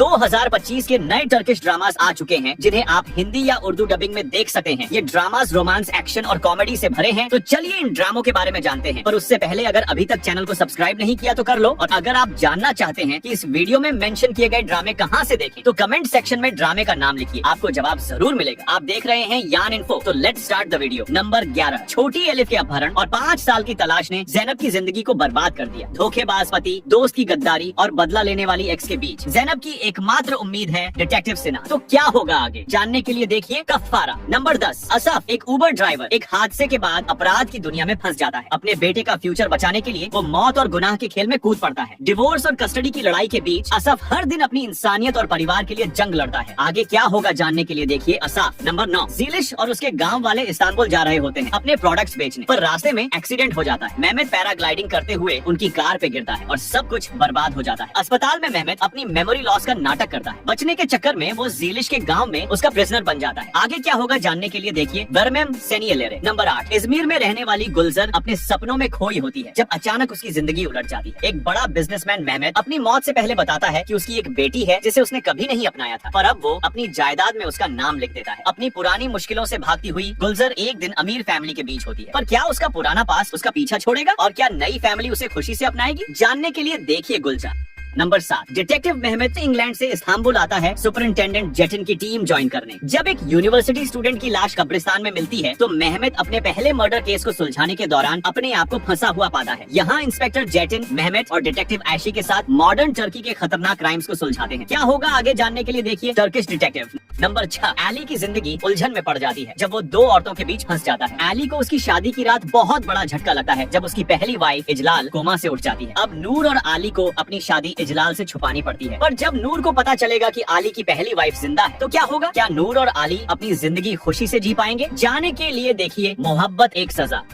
2025 के नए Turkish dramas आ चुके हैं जिन्हें आप हिंदी या उर्दू डबिंग में देख सकते हैं। ये ड्रामास रोमांस, एक्शन और कॉमेडी से भरे हैं। तो चलिए इन ड्रामों के बारे में जानते हैं, पर उससे पहले अगर अभी तक चैनल को सब्सक्राइब नहीं किया तो कर लो। और अगर आप जानना चाहते हैं कि इस वीडियो में मेंशन किए गए ड्रामे कहां से देखें, तो कमेंट सेक्शन में ड्रामे का नाम लिखिए, आपको जवाब जरूर मिलेगा। आप देख रहे हैं यान इन्फो, तो let's start the video. Number 11, छोटी एलिफ के अपहरण और 5 साल की तलाश ने ज़ैनब की जिंदगी को बर्बाद कर दिया। धोखेबाज पति, दोस्त की गद्दारी और बदला लेने वाली एक्स के बीच ज़ैनब की एकमात्र उम्मीद है डिटेक्टिव सिन्हा। तो क्या होगा आगे, जानने के लिए देखिए कफ़ारा। नंबर 10, असफ एक उबर ड्राइवर एक हादसे के बाद अपराध की दुनिया में फंस जाता है। अपने बेटे का फ्यूचर बचाने के लिए वो मौत और गुनाह के खेल में कूद पड़ता है। डिवोर्स और कस्टडी की लड़ाई के बीच असफ हर दिन अपनी इंसानियत और परिवार के लिए जंग लड़ता है। आगे क्या होगा जानने के लिए देखिए असफ। नंबर 9, ज़ीलिश और उसके गाँव वाले इस्तांबुल जा रहे होते हैं अपने प्रोडक्ट्स बेचने, पर रास्ते में एक्सीडेंट हो जाता है। मेहमेद पैराग्लाइडिंग करते हुए उनकी कार पे गिरता है और सब कुछ बर्बाद हो जाता है। अस्पताल में मेहमेद अपनी मेमोरी लॉस का नाटक करता है। बचने के चक्कर में वो ज़ीलिश के गांव में उसका प्रिजनर बन जाता है। आगे क्या होगा जानने के लिए देखिए बरमेम सेनियलेरे। नंबर 8, इजमीर में रहने वाली गुलजर अपने सपनों में खोई होती है जब अचानक उसकी जिंदगी उलट जाती है। एक बड़ा बिजनेसमैन मेहमेद अपनी मौत से पहले बताता है कि उसकी एक बेटी है जिसे उसने कभी नहीं अपनाया था, पर अब वो अपनी जायदाद में उसका नाम लिख देता है। अपनी पुरानी मुश्किलों से भागती हुई गुलजर एक दिन अमीर फैमिली के बीच होती है, पर क्या उसका पुराना पास उसका पीछा छोड़ेगा और क्या नई फैमिली उसे खुशी से अपनाएगी? जानने के लिए देखिए गुलजार। नंबर 7, डिटेक्टिव मेहमेद इंग्लैंड से इस्तांबुल आता है सुपरिंटेंडेंट जेटिन की टीम ज्वाइन करने। जब एक यूनिवर्सिटी स्टूडेंट की लाश कब्रिस्तान में मिलती है तो मेहमेद अपने पहले मर्डर केस को सुलझाने के दौरान अपने आप को फंसा हुआ पाता है। यहाँ इंस्पेक्टर जेटिन, मेहमेद और डिटेक्टिव ऐशी के साथ मॉडर्न टर्की के खतरनाक क्राइम्स को सुलझाते हैं। क्या होगा आगे जानने के लिए देखिए टर्किश डिटेक्टिव। नंबर 6, एली की जिंदगी उलझन में पड़ जाती है जब वो 2 औरतों के बीच फंस जाता है। एली को उसकी शादी की रात बहुत बड़ा झटका लगता है जब उसकी पहली वाइफ इजलाल कोमा से उठ जाती है। अब नूर और आली को अपनी शादी इजलाल से छुपानी पड़ती है, पर जब नूर को पता चलेगा कि आली की पहली वाइफ जिंदा है तो क्या होगा? क्या नूर और आली अपनी जिंदगी खुशी से जी पाएंगे? जानने के लिए देखिए मोहब्बत एक सजा।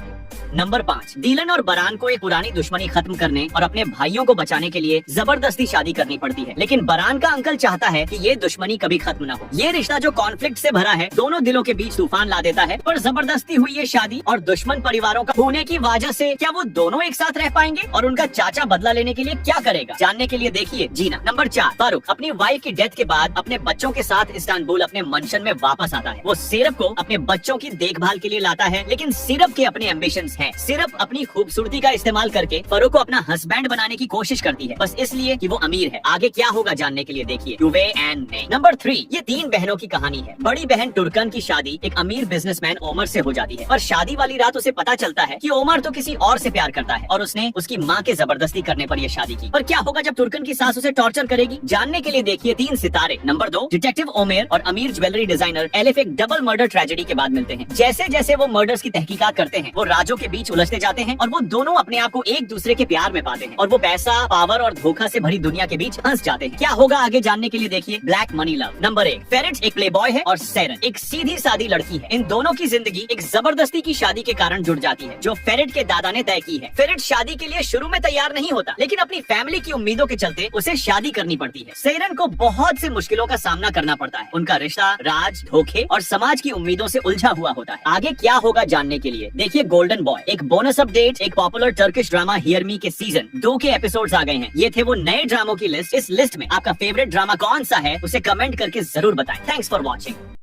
नंबर 5, डीलन और बरान को एक पुरानी दुश्मनी खत्म करने और अपने भाइयों को बचाने के लिए जबरदस्ती शादी करनी पड़ती है, लेकिन बरान का अंकल चाहता है कि ये दुश्मनी कभी खत्म न हो। ये रिश्ता जो कॉन्फ्लिक्ट से भरा है दोनों दिलों के बीच तूफान ला देता है, पर जबरदस्ती हुई ये शादी और दुश्मन परिवारों का होने की वजह से क्या वो दोनों एक साथ रह पाएंगे और उनका चाचा बदला लेने के लिए क्या करेगा? जानने के लिए देखिए जीना। नंबर 4, फारूक अपनी वाइफ की डेथ के बाद अपने बच्चों के साथ इस्तांबुल अपने मंशन में वापस आता है। वो सिरप को अपने बच्चों की देखभाल के लिए लाता है, लेकिन सिरप के अपने एम्बिशंस हैं। सिरप अपनी खूबसूरती का इस्तेमाल करके फरो को अपना हस्बैंड बनाने की कोशिश करती है, बस इसलिए कि वो अमीर है। आगे क्या होगा जानने के लिए देखिए युवे एंड ने। नंबर 3, ये 3 बहनों की कहानी है। बड़ी बहन टुर्कन की शादी एक अमीर बिजनेसमैन ओमर से हो जाती है, पर शादी वाली रात उसे पता चलता है कि ओमर तो किसी और से प्यार करता है और उसने उसकी माँ के जबरदस्ती करने पर यह शादी की। पर क्या होगा जब तुर्कन की सास उसे टॉर्चर करेगी? जानने के लिए देखिए 3 सितारे। नंबर 2, डिटेक्टिव ओमेर और अमीर ज्वेलरी डिजाइनर एलिफ एक डबल मर्डर ट्रेजेडी के बाद मिलते हैं। जैसे जैसे वो मर्डर्स की तहकीकात करते हैं वो राजों के बीच उलझते जाते हैं और वो दोनों अपने आप को एक दूसरे के प्यार में पाते हैं और वो पैसा, पावर और धोखा से भरी दुनिया के बीच फंस जाते हैं। क्या होगा आगे जानने के लिए देखिए ब्लैक मनी लव। नंबर 1, फेरिट एक प्लेबॉय है और सेरन एक सीधी सादी लड़की है। इन दोनों की जिंदगी एक जबरदस्ती की शादी के कारण जुड़ जाती है जो फेरिट के दादा ने तय की है। फेरिट शादी के लिए शुरू में तैयार नहीं होता, लेकिन अपनी फैमिली की उम्मीदों के चलते उसे शादी करनी पड़ती है। सेरन को बहुत से मुश्किलों का सामना करना पड़ता है। उनका रिश्ता राज, धोखे और समाज की उम्मीदों से उलझा हुआ होता है। आगे क्या होगा जानने के लिए देखिए गोल्डन बॉय। एक बोनस अपडेट, एक popular Turkish drama hear me के सीजन 2 के एपिसोड्स आ गए हैं। ये थे वो नए ड्रामों की लिस्ट। इस लिस्ट में आपका फेवरेट ड्रामा कौन सा है उसे कमेंट करके जरूर बताएं। Thanks for watching.